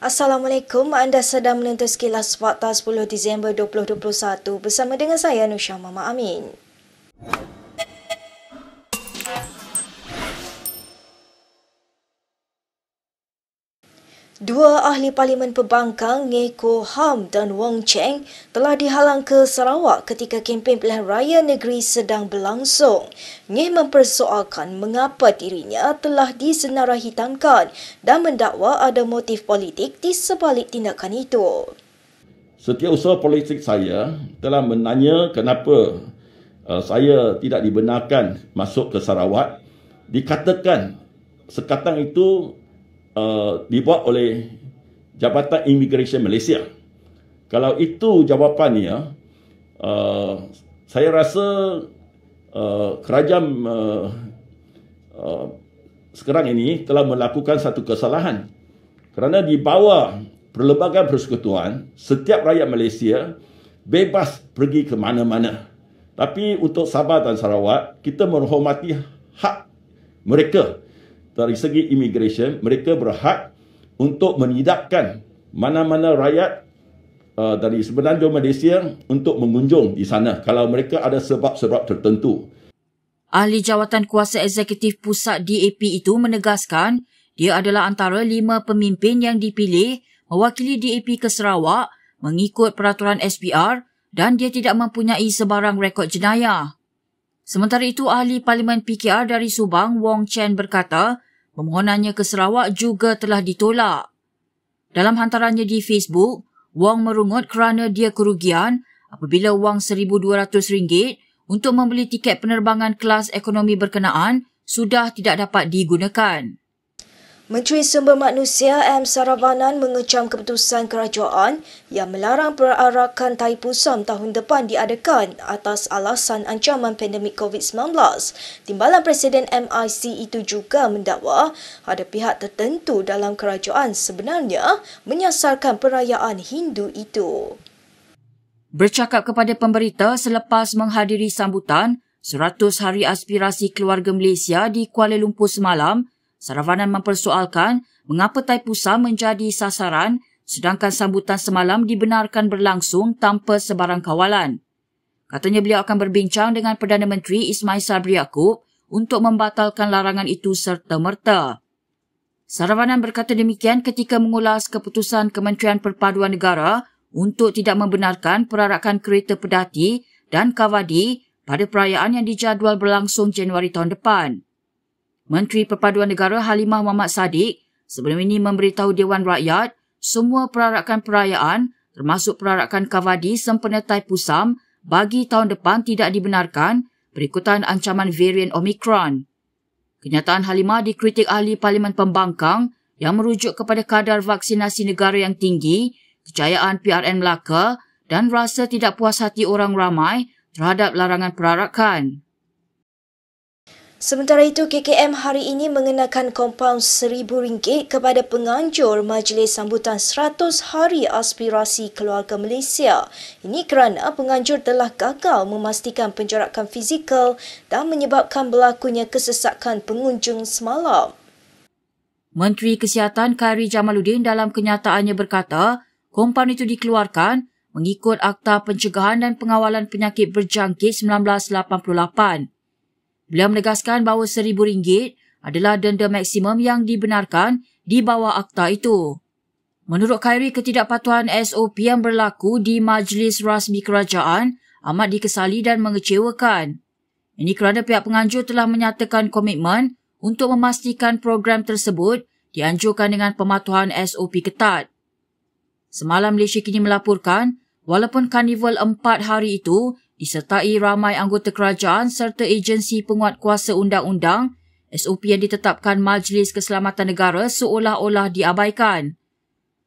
Assalamualaikum, anda sedang menonton Kilas Fakta 10 Disember 2021 bersama dengan saya Nusha Mama Amin. Dua ahli Parlimen Pembangkang, Ngeh Ham dan Wong Cheng, telah dihalang ke Sarawak ketika kempen pilihan raya negeri sedang berlangsung. Ngeh mempersoalkan mengapa dirinya telah disenarai hitamkan dan mendakwa ada motif politik di sebalik tindakan itu. Setiausaha politik saya telah menanya kenapa saya tidak dibenarkan masuk ke Sarawak. Dikatakan sekatan itu dibuat oleh Jabatan Immigration Malaysia. Kalau itu jawapannya, saya rasa kerajaan sekarang ini telah melakukan satu kesalahan. Kerana di bawah Perlembagaan Persekutuan, setiap rakyat Malaysia bebas pergi ke mana-mana. Tapi untuk Sabah dan Sarawak, kita menghormati hak mereka. Dari segi immigration, mereka berhak untuk menidakkan mana-mana rakyat dari semenanjung Malaysia untuk mengunjung di sana kalau mereka ada sebab-sebab tertentu. Ahli Jawatan Kuasa Eksekutif Pusat DAP itu menegaskan dia adalah antara 5 pemimpin yang dipilih mewakili DAP ke Sarawak mengikut peraturan SPR dan dia tidak mempunyai sebarang rekod jenayah. Sementara itu, ahli Parlimen PKR dari Subang, Wong Cheng berkata, permohonannya ke Sarawak juga telah ditolak. Dalam hantarannya di Facebook, Wong merungut kerana dia kerugian apabila wang RM1,200 untuk membeli tiket penerbangan kelas ekonomi berkenaan sudah tidak dapat digunakan. Menteri Sumber Manusia M. Saravanan mengecam keputusan kerajaan yang melarang perarakan Thaipusam tahun depan diadakan atas alasan ancaman pandemik COVID-19. Timbalan Presiden MIC itu juga mendakwa ada pihak tertentu dalam kerajaan sebenarnya menyasarkan perayaan Hindu itu. Bercakap kepada pemberita selepas menghadiri sambutan 100 Hari Aspirasi Keluarga Malaysia di Kuala Lumpur semalam, Saravanan mempersoalkan mengapa Thaipusam menjadi sasaran sedangkan sambutan semalam dibenarkan berlangsung tanpa sebarang kawalan. Katanya beliau akan berbincang dengan Perdana Menteri Ismail Sabri Yaakob untuk membatalkan larangan itu serta-merta. Saravanan berkata demikian ketika mengulas keputusan Kementerian Perpaduan Negara untuk tidak membenarkan perarakan kereta pedati dan kavadi pada perayaan yang dijadual berlangsung Januari tahun depan. Menteri Perpaduan Negara Halimah Muhammad Sadiq sebelum ini memberitahu Dewan Rakyat semua perarakan perayaan termasuk perarakan kavadi sempena Thaipusam bagi tahun depan tidak dibenarkan berikutan ancaman varian Omicron. Kenyataan Halimah dikritik ahli Parlimen Pembangkang yang merujuk kepada kadar vaksinasi negara yang tinggi, kejayaan PRN Melaka dan rasa tidak puas hati orang ramai terhadap larangan perarakan. Sementara itu, KKM hari ini mengenakan kompaun RM1,000 kepada penganjur Majlis Sambutan 100 Hari Aspirasi Keluarga Malaysia. Ini kerana penganjur telah gagal memastikan penjarakan fizikal dan menyebabkan berlakunya kesesakan pengunjung semalam. Menteri Kesihatan Khairy Jamaluddin dalam kenyataannya berkata, kompaun itu dikeluarkan mengikut Akta Pencegahan dan Pengawalan Penyakit Berjangkit 1988. Beliau menegaskan bahawa RM1,000 adalah denda maksimum yang dibenarkan di bawah akta itu. Menurut Khairy, ketidakpatuhan SOP yang berlaku di Majlis Rasmi Kerajaan amat dikesali dan mengecewakan. Ini kerana pihak penganjur telah menyatakan komitmen untuk memastikan program tersebut dianjurkan dengan pematuhan SOP ketat. Semalam Malaysia kini melaporkan, walaupun karnival 4 hari itu disertai ramai anggota kerajaan serta agensi penguat kuasa undang-undang, SOP yang ditetapkan Majlis Keselamatan Negara seolah-olah diabaikan.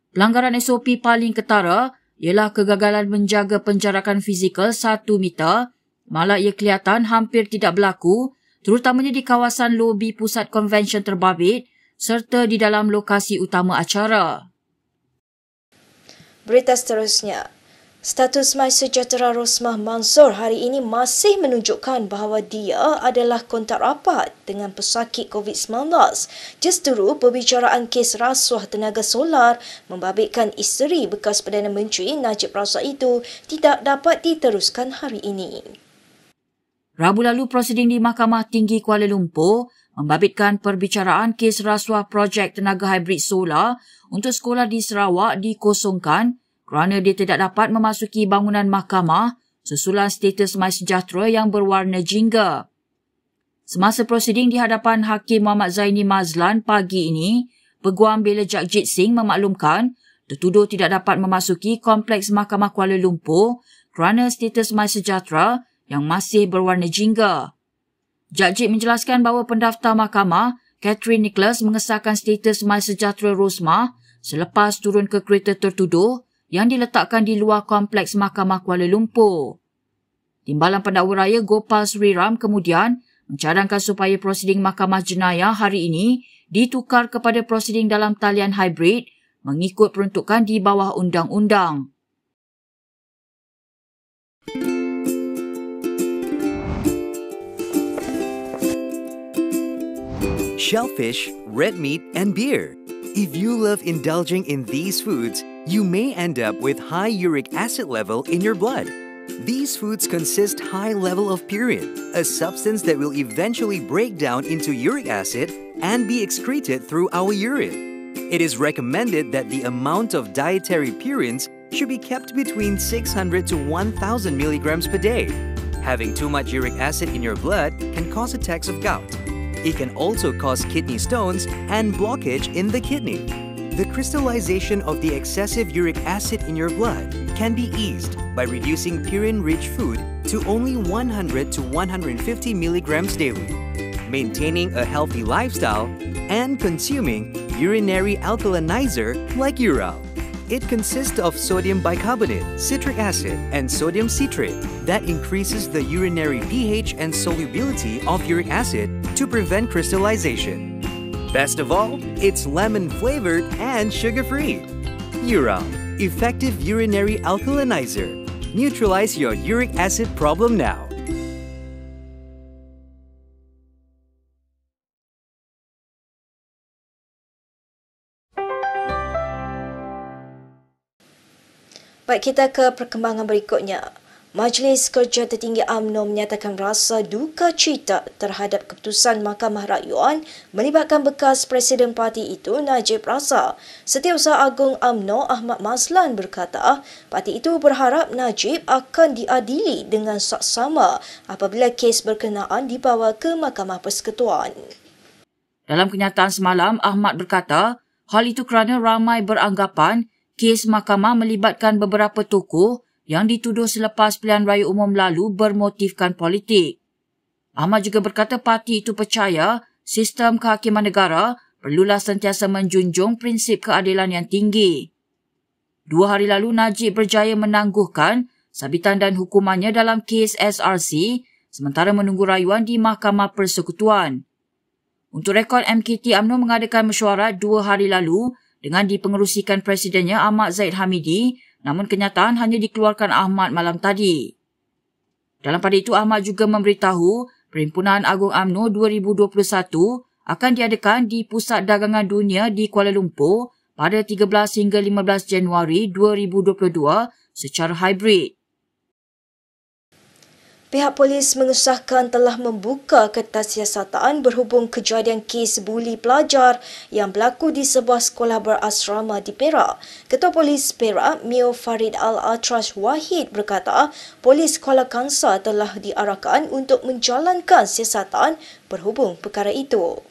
Pelanggaran SOP paling ketara ialah kegagalan menjaga penjarakan fizikal 1 meter, malah ia kelihatan hampir tidak berlaku, terutamanya di kawasan lobi Pusat Konvensyen Terbabit serta di dalam lokasi utama acara. Berita seterusnya. Status MySejahtera Rosmah Mansor hari ini masih menunjukkan bahawa dia adalah kontak rapat dengan pesakit COVID-19. Justeru, perbicaraan kes rasuah tenaga solar membabitkan isteri bekas Perdana Menteri Najib Razak itu tidak dapat diteruskan hari ini. Rabu lalu, prosiding di Mahkamah Tinggi Kuala Lumpur membabitkan perbicaraan kes rasuah projek tenaga hybrid solar untuk sekolah di Sarawak dikosongkan kerana dia tidak dapat memasuki bangunan mahkamah susulan status MySejahtera yang berwarna jingga. Semasa prosiding di hadapan Hakim Muhammad Zaini Mazlan pagi ini, Peguam Bela Jagjit Singh memaklumkan tertuduh tidak dapat memasuki kompleks Mahkamah Kuala Lumpur kerana status MySejahtera yang masih berwarna jingga. Jagjit menjelaskan bahawa pendaftar mahkamah, Catherine Nicholas, mengesahkan status MySejahtera Rosmah selepas turun ke kereta tertuduh yang diletakkan di luar kompleks Mahkamah Kuala Lumpur. Timbalan Pendakwa Raya Gopal Sriram kemudian mencadangkan supaya prosiding Mahkamah Jenayah hari ini ditukar kepada prosiding dalam talian hybrid mengikut peruntukan di bawah undang-undang. Shellfish, red meat, and beer. If you love indulging in these foods, you may end up with high uric acid level in your blood. These foods consist high level of purine, a substance that will eventually break down into uric acid and be excreted through our urine. It is recommended that the amount of dietary purines should be kept between 600 to 1,000 milligrams per day. Having too much uric acid in your blood can cause attacks of gout. It can also cause kidney stones and blockage in the kidney. The crystallization of the excessive uric acid in your blood can be eased by reducing purine-rich food to only 100 to 150 milligrams daily, maintaining a healthy lifestyle, and consuming urinary alkalinizer like Ural. It consists of sodium bicarbonate, citric acid, and sodium citrate that increases the urinary pH and solubility of uric acid to prevent crystallization. Best of all, it's lemon-flavored and sugar-free. Ural, effective urinary alkalinizer. Neutralize your uric acid problem now. Baik, kita ke perkembangan berikutnya. Majlis Kerja Tertinggi UMNO menyatakan rasa duka cita terhadap keputusan Mahkamah Rakyat melibatkan bekas Presiden Parti itu Najib Razak. Setiausaha Agung UMNO Ahmad Mazlan berkata, parti itu berharap Najib akan diadili dengan saksama apabila kes berkenaan dibawa ke Mahkamah Persekutuan. Dalam kenyataan semalam, Ahmad berkata, hal itu kerana ramai beranggapan kes mahkamah melibatkan beberapa tokoh yang dituduh selepas pilihan raya umum lalu bermotifkan politik. Ahmad juga berkata parti itu percaya sistem kehakiman negara perlulah sentiasa menjunjung prinsip keadilan yang tinggi. 2 hari lalu, Najib berjaya menangguhkan sabitan dan hukumannya dalam kes SRC sementara menunggu rayuan di Mahkamah Persekutuan. Untuk rekod, MKT UMNO mengadakan mesyuarat 2 hari lalu dengan dipengerusikan Presidennya Ahmad Zahid Hamidi, namun kenyataan hanya dikeluarkan Ahmad malam tadi. Dalam pada itu, Ahmad juga memberitahu Perhimpunan Agung UMNO 2021 akan diadakan di Pusat Dagangan Dunia di Kuala Lumpur pada 13 hingga 15 Januari 2022 secara hybrid. Pihak polis mengesahkan telah membuka kertas siasatan berhubung kejadian kes buli pelajar yang berlaku di sebuah sekolah berasrama di Perak. Ketua Polis Perak, Mio Farid Al-Atrash Wahid berkata, polis Kuala Kangsar telah diarahkan untuk menjalankan siasatan berhubung perkara itu.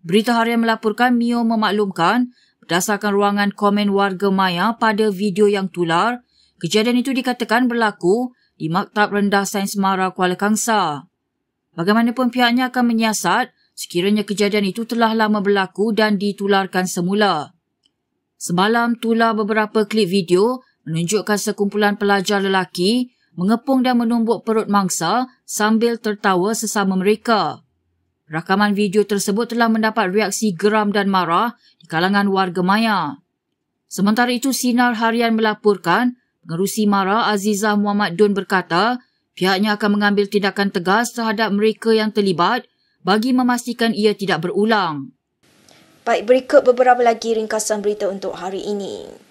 Berita Harian melaporkan Mio memaklumkan berdasarkan ruangan komen warga maya pada video yang tular, kejadian itu dikatakan berlaku di Maktab Rendah Sains Mara Kuala Kangsar. Bagaimanapun pihaknya akan menyiasat sekiranya kejadian itu telah lama berlaku dan ditularkan semula. Semalam tular beberapa klip video menunjukkan sekumpulan pelajar lelaki mengepung dan menumbuk perut mangsa sambil tertawa sesama mereka. Rakaman video tersebut telah mendapat reaksi geram dan marah di kalangan warga maya. Sementara itu, Sinar Harian melaporkan Pengerusi MARA Azizah Muhammad Dun berkata, pihaknya akan mengambil tindakan tegas terhadap mereka yang terlibat bagi memastikan ia tidak berulang. Baik, berikut beberapa lagi ringkasan berita untuk hari ini.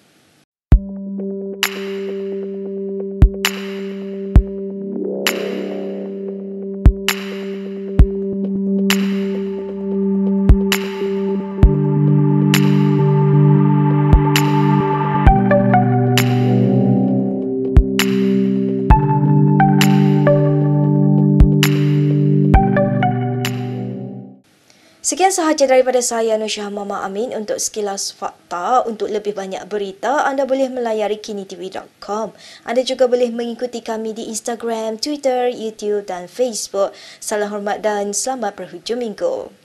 Sekian sahaja daripada saya, Nursyah Mama Amin. Untuk sekilas fakta, untuk lebih banyak berita, anda boleh melayari kinitv.com. Anda juga boleh mengikuti kami di Instagram, Twitter, YouTube dan Facebook. Salam hormat dan selamat berhujung minggu.